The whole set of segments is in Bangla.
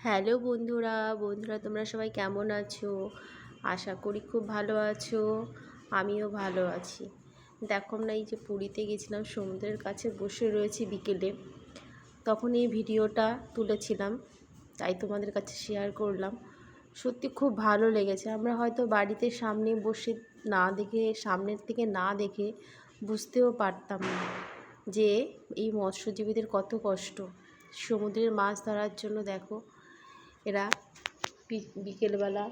হ্যালো বন্ধুরা তোমরা সবাই কেমন আছো? আশা করি খুব ভালো আছো। আমিও ভালো আছি। দেখো না, এই যে পুরীতে গেছিলাম, সমুদ্রের কাছে বসে রয়েছি বিকেলে, তখন এই ভিডিওটা তুলেছিলাম, তাই তোমাদের কাছে শেয়ার করলাম। সত্যি খুব ভালো লেগেছে। আমরা হয়তো বাড়িতে সামনে বসে না দেখে, সামনের থেকে না দেখে বুঝতেও পারতাম না যে এই মৎস্যজীবীদের কত কষ্ট সমুদ্রের মাছ ধরার জন্য। দেখো, এরা বিকেলবেলা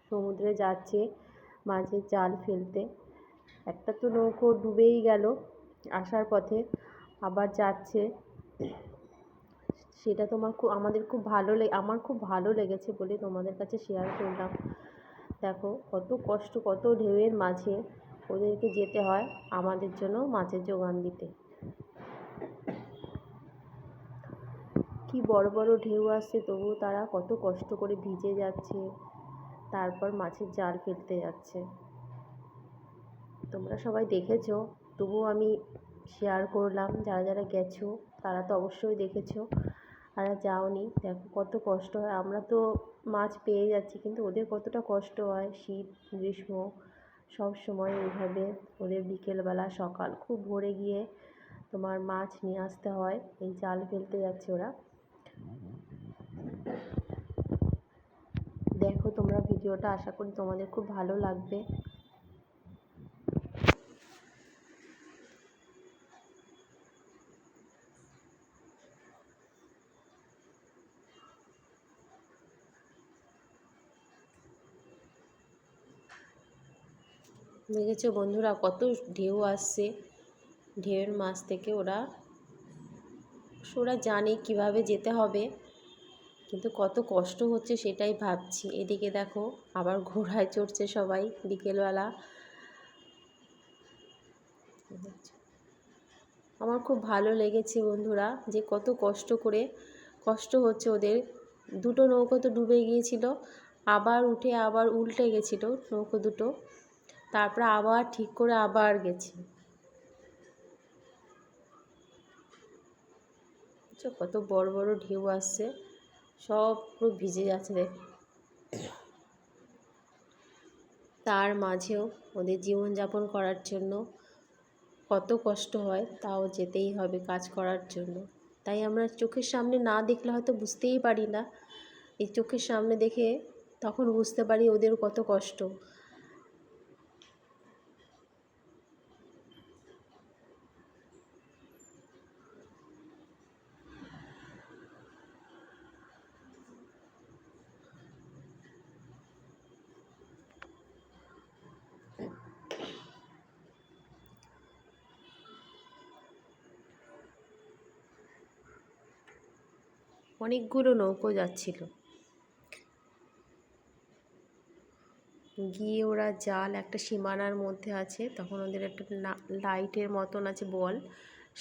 সমুদ্রে যাচ্ছে মাছের জাল ফেলতে। একটা তো নৌকো ডুবেই গেল আসার পথে, আবার যাচ্ছে। সেটা আমার খুব ভালো লেগেছে বলে তোমাদের কাছে শেয়ার করলাম। দেখো কত কষ্ট, কত ঢেউয়ের মাঝে ওদেরকে যেতে হয় আমাদের জন্য মাছের জোগান দিতে। কি বড় বড় ঢেউ আসছে, তবুও তারা কত কষ্ট করে ভিজে যাচ্ছে, তারপর মাছের জাল ফেলতে যাচ্ছে। তোমরা সবাই দেখেছো, তবুও আমি শেয়ার করলাম। যারা যারা গেছো তারা তো অবশ্যই দেখেছো, আর যাওনি দেখো কত কষ্ট হয়। আমরা তো মাছ পেয়ে যাচ্ছি, কিন্তু ওদের কতটা কষ্ট হয়। শীত গ্রীষ্ম সব সময় এইভাবে ওদের বিকেলবেলা সকাল খুব ভোরে গিয়ে তোমার মাছ নিয়ে আসতে হয়। এই জাল ফেলতে যাচ্ছে ওরা। দেখো তোমরা ভিডিওটা, আশা করি তোমাদের খুব ভালো লাগবে। দেখেছো বন্ধুরা, কত ঢেউ আসছে। ঢেউয়ের মাছ থেকে ওরা জানে কিভাবে যেতে হবে, কিন্তু কত কষ্ট হচ্ছে সেটাই ভাবছি। এদিকে দেখো আবার ঘোড়ায় চড়ছে সবাই বিকেলবেলা। আমার খুব ভালো লেগেছে বন্ধুরা, যে কত কষ্ট হচ্ছে ওদের। দুটো নৌকো তো ডুবে গিয়েছিল, আবার উঠে আবার উল্টে গেছিল নৌকো দুটো, তারপরে আবার ঠিক করে আবার গেছে। কত বড় বড় ঢেউ আসছে, সব পুরো ভিজে যাচ্ছে। দেখ, তার মাঝেও ওদের জীবনযাপন করার জন্য কত কষ্ট হয়, তাও যেতেই হবে কাজ করার জন্য। তাই আমরা চোখের সামনে না দেখলে হয়তো বুঝতেই পারি না, এই চোখের সামনে দেখে তখন বুঝতে পারি ওদের কত কষ্ট। অনেকগুলো নৌকো যাচ্ছিল, গিয়ে ওরা জাল একটা সীমানার মধ্যে আছে, তখন ওদের একটা লাইটের মতন আছে বল,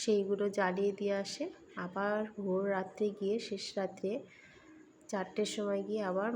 সেইগুলো জ্বালিয়ে দিয়ে আসে। আবার ভোর রাত্রে গিয়ে, শেষ রাত্রে 4টের সময় গিয়ে আবার